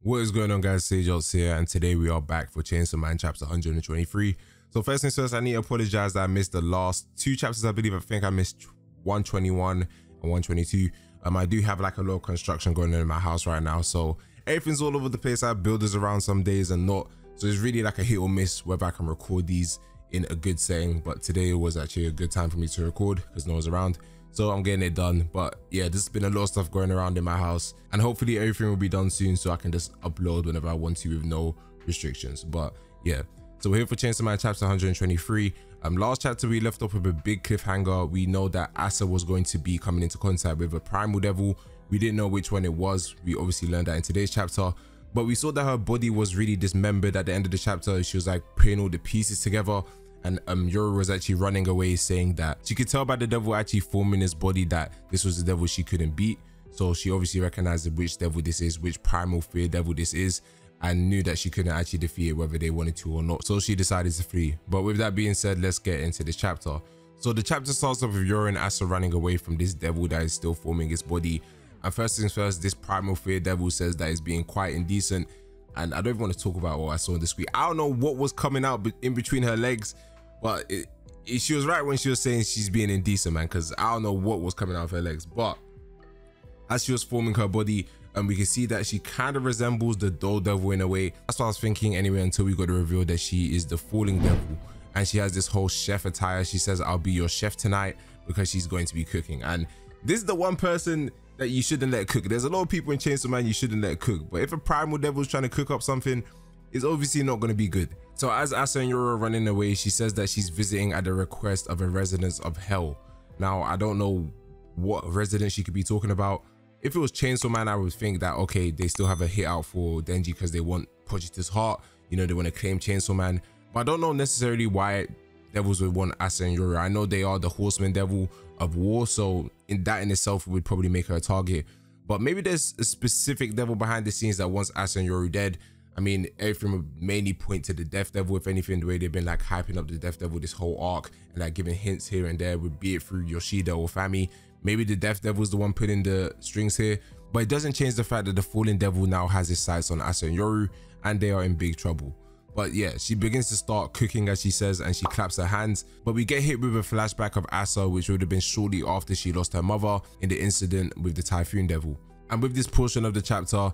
What is going on, guys? SageArtz here, and today we are back for Chainsaw Man chapter 123. So first things first, I need to apologize that I missed the last two chapters. I think I missed 121 and 122. I do have like a lot of construction going on in my house right now, so everything's all over the place. I have builders around some days and not, so it's really like a hit or miss whether I can record these in a good setting. But today was actually a good time for me to record because no one's around, so I'm getting it done. But yeah, there's been a lot of stuff going around in my house, and hopefully everything will be done soon so I can just upload whenever I want to with no restrictions. But yeah, so we're here for Chainsaw Man chapter 123. Last chapter we left off with a big cliffhanger. We know that Asa was going to be coming into contact with a primal devil. We didn't know which one it was. We obviously learned that in today's chapter, but we saw that her body was really dismembered at the end of the chapter. She was like putting all the pieces together, and Yoru was actually running away, saying that she could tell by the devil actually forming his body that this was the devil she couldn't beat. So she obviously recognized which devil this is, which primal fear devil this is, and knew that she couldn't actually defeat it whether they wanted to or not. So she decided to flee. But with that being said, let's get into this chapter. So the chapter starts off with Yoru and Asa running away from this devil that is still forming his body. And first things first, this primal fear devil says that it's being quite indecent. And I don't even want to talk about what I saw on the screen. I don't know what was coming out in between her legs, but she was right when she was saying she's being indecent, man, because I don't know what was coming out of her legs. But as she was forming her body, and we can see that she kind of resembles the doll devil in a way. That's what I was thinking anyway, until we got to reveal that she is the falling devil, and she has this whole chef attire. She says, "I'll be your chef tonight," because she's going to be cooking. And this is the one person that you shouldn't let cook. There's a lot of people in Chainsaw Man you shouldn't let cook, but if a primal devil is trying to cook up something, it's obviously not going to be good. So as Asa and Yoru are running away, she says that she's visiting at the request of a resident of hell. Now, I don't know what resident she could be talking about. If it was Chainsaw Man, I would think that, okay, they still have a hit out for Denji because they want Pojita's heart. You know, they want to claim Chainsaw Man. But I don't know necessarily why devils would want Asa and Yoru. I know they are the horseman devil of war, so in itself would probably make her a target. But maybe there's a specific devil behind the scenes that wants Asa and Yoru dead. I mean, everything would mainly point to the Death Devil, if anything, the way they've been like hyping up the Death Devil this whole arc and like giving hints here and there, would be it through Yoshida or Fami. Maybe the Death Devil is the one putting the strings here, but it doesn't change the fact that the Fallen Devil now has his sights on Asa and Yoru, and they are in big trouble. But yeah, she begins to start cooking, as she says, and she claps her hands. But we get hit with a flashback of Asa, which would have been shortly after she lost her mother in the incident with the Typhoon Devil. And with this portion of the chapter,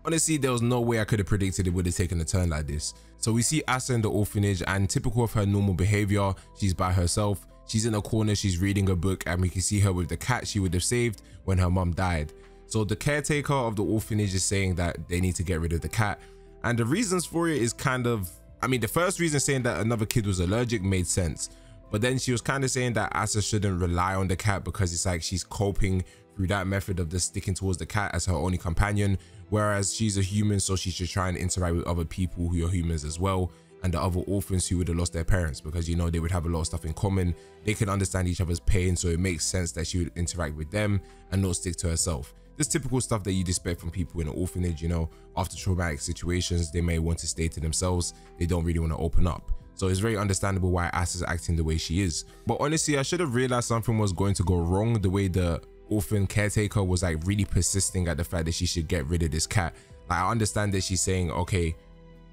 honestly, there was no way I could have predicted it would have taken a turn like this. So we see Asa in the orphanage, and typical of her normal behavior, she's by herself. She's in a corner, she's reading a book, and we can see her with the cat she would have saved when her mom died. So the caretaker of the orphanage is saying that they need to get rid of the cat. And the reasons for it is kind of, I mean, the first reason saying that another kid was allergic made sense. But then she was kind of saying that Asa shouldn't rely on the cat because it's like she's coping through that method of just sticking towards the cat as her only companion. Whereas she's a human, so she should try and interact with other people who are humans as well, and the other orphans who would have lost their parents, because, you know, they would have a lot of stuff in common. They can understand each other's pain, so it makes sense that she would interact with them and not stick to herself. This typical stuff that you'd expect from people in an orphanage, you know, after traumatic situations, they may want to stay to themselves. They don't really want to open up. So it's very understandable why Asa's acting the way she is. But honestly, I should have realized something was going to go wrong the way the orphan caretaker was like really persisting at the fact that she should get rid of this cat. Like, I understand that she's saying, okay,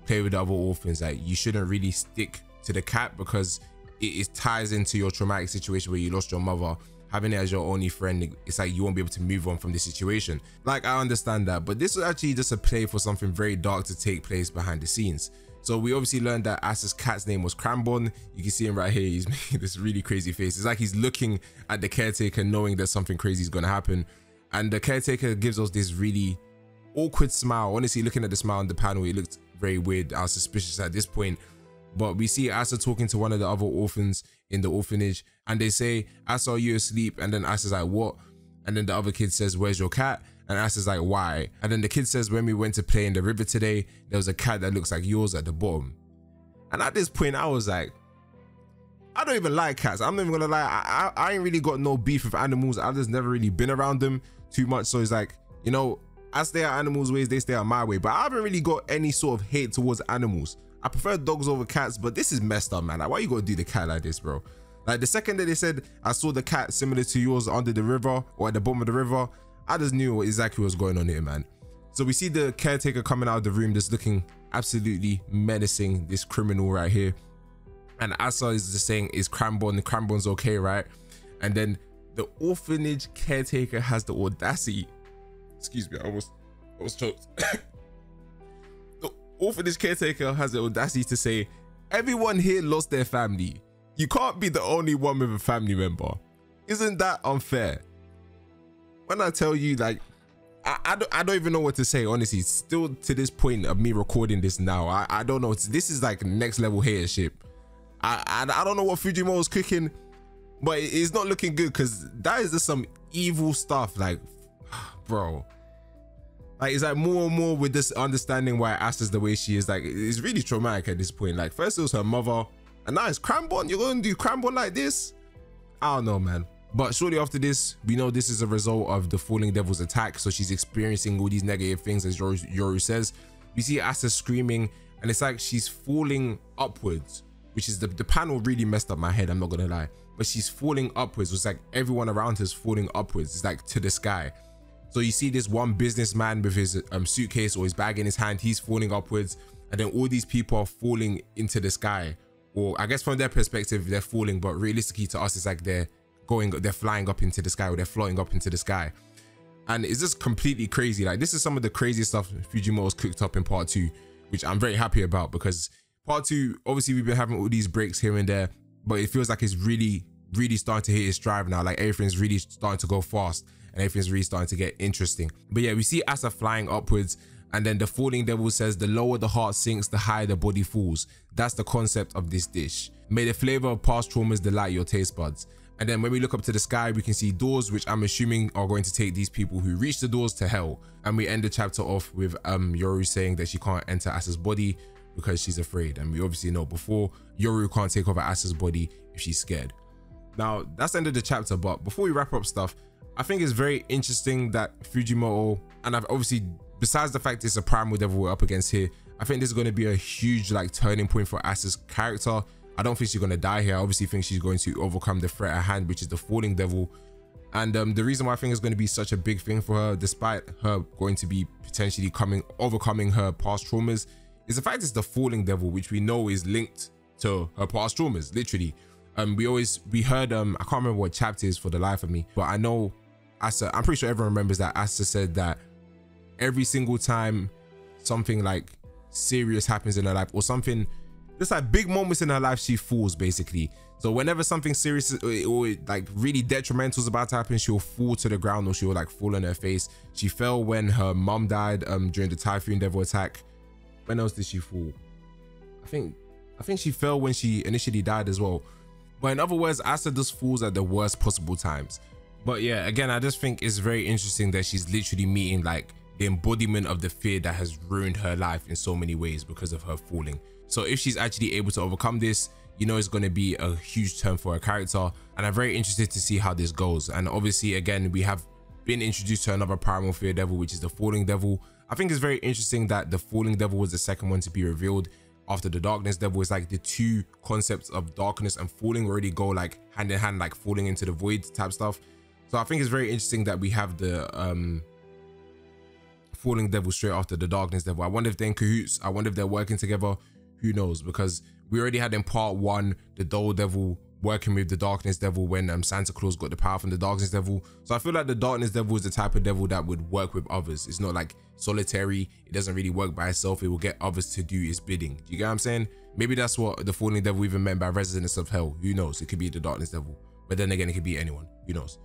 play with the other orphans, like you shouldn't really stick to the cat because it ties into your traumatic situation where you lost your mother. Having it as your only friend, it's like you won't be able to move on from this situation. Like, I understand that, but this was actually just a play for something very dark to take place behind the scenes. So we obviously learned that Asa's cat's name was Cranbon. You can see him right here. He's making this really crazy face. It's like he's looking at the caretaker knowing that something crazy is going to happen. And the caretaker gives us this really awkward smile. Honestly, looking at the smile on the panel, it looked very weird. I was suspicious at this point. But we see Asa talking to one of the other orphans in the orphanage, and they say, "Asa, are you asleep?" And then Asa's like, "What?" And then the other kid says, "Where's your cat?" And Asa's like, "Why?" And then the kid says, "When we went to play in the river today, there was a cat that looks like yours at the bottom." And at this point, I was like, I don't even like cats. I'm not even gonna lie. I ain't really got no beef with animals. I've just never really been around them too much. So it's like, you know, I stay out animals' ways, they stay out my way. But I haven't really got any sort of hate towards animals. I prefer dogs over cats, but this is messed up, man. Like, why you gotta do the cat like this, bro? Like, the second that they said I saw the cat similar to yours under the river or at the bottom of the river, I just knew exactly what was going on here, man. So we see the caretaker coming out of the room, just looking absolutely menacing, this criminal right here. And Asa is just saying, is Cranborn's okay, right? And then the orphanage caretaker has the audacity, excuse me, I almost choked. The orphanage caretaker has the audacity to say, everyone here lost their family. You can't be the only one with a family member. Isn't that unfair? When I tell you, like, I don't even know what to say, honestly. Still to this point of me recording this now, I don't know. This is like next level hatership. I don't know what Fujimoto's cooking, but it's not looking good, because that is just some evil stuff. Like, bro, like, it's like more and more with this understanding why Asa's the way she is. Like, it's really traumatic at this point. Like, first it was her mother, and now it's Cranborn. You're gonna do Cranborn like this? I don't know, man. But shortly after this, we know this is a result of the Falling Devil's attack. So she's experiencing all these negative things, as Yoru says. We see Asa screaming, and it's like she's falling upwards, which is the panel really messed up my head, I'm not gonna lie. But she's falling upwards. It's like everyone around her is falling upwards. It's like to the sky. So you see this one businessman with his suitcase or his bag in his hand, he's falling upwards. And then all these people are falling into the sky. Or I guess from their perspective, they're falling, but realistically to us, it's like they're flying up into the sky, or they're floating up into the sky. And it's just completely crazy. Like, this is some of the craziest stuff Fujimoto's cooked up in part 2, which I'm very happy about, because part 2, obviously we've been having all these breaks here and there, but it feels like it's really starting to hit its drive now. Like, everything's really starting to go fast, and everything's really starting to get interesting. But yeah, we see Asa flying upwards, and then the Falling Devil says, the lower the heart sinks, the higher the body falls. That's the concept of this dish. May the flavor of past traumas delight your taste buds. And then when we look up to the sky, we can see doors, which I'm assuming are going to take these people who reach the doors to hell. And we end the chapter off with Yoru saying that she can't enter Asa's body because she's afraid. And we obviously know before, Yoru can't take over Asa's body if she's scared. Now, that's the end of the chapter, but before we wrap up stuff, I think it's very interesting that Fujimoto, and I've obviously, besides the fact it's a primal devil we're up against here, I think this is going to be a huge like turning point for Asa's character. I don't think she's going to die here. I obviously think she's going to overcome the threat at hand, which is the Falling Devil. And the reason why I think it's going to be such a big thing for her, despite her going to be potentially overcoming her past traumas, is the fact it's the Falling Devil, which we know is linked to her past traumas, literally. We heard, I can't remember what chapter is for the life of me, but I know Asa, I'm pretty sure everyone remembers that Asa said that every single time something like serious happens in her life, or something, just like big moments in her life, she falls basically. So whenever something serious or like really detrimental is about to happen, she'll fall to the ground, or she'll like fall on her face. She fell when her mom died during the Typhoon Devil attack. When else did she fall? I think she fell when she initially died as well. But in other words, Asa just falls at the worst possible times. But yeah, again, I just think it's very interesting that she's literally meeting like the embodiment of the fear that has ruined her life in so many ways because of her falling. So if she's actually able to overcome this, you know, it's going to be a huge turn for her character, and I'm very interested to see how this goes. And obviously, again, we have been introduced to another primal fear devil, which is the Falling Devil. I think it's very interesting that the Falling Devil was the second one to be revealed after the Darkness Devil. It's like the two concepts of darkness and falling already go like hand in hand, like falling into the void type stuff. So I think it's very interesting that we have the Falling Devil straight after the Darkness Devil. I wonder if they're in cahoots. I wonder if they're working together. Who knows? Because we already had in part 1 the Dull Devil working with the Darkness Devil when Santa Claus got the power from the Darkness Devil. So I feel like the Darkness Devil is the type of devil that would work with others. It's not like solitary. It doesn't really work by itself. It will get others to do its bidding. Do you get what I'm saying? Maybe that's what the Falling Devil even meant by residents of hell. Who knows? It could be the Darkness Devil. But then again, it could be anyone. Who knows?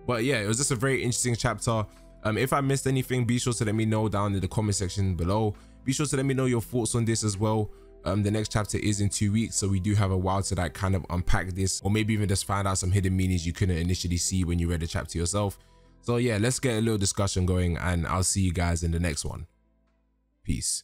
But yeah, it was just a very interesting chapter. If I missed anything, be sure to let me know down in the comment section below. Be sure to let me know your thoughts on this as well. The next chapter is in 2 weeks, so we do have a while to like kind of unpack this, or maybe even just find out some hidden meanings you couldn't initially see when you read the chapter yourself. So yeah, let's get a little discussion going, and I'll see you guys in the next one. Peace.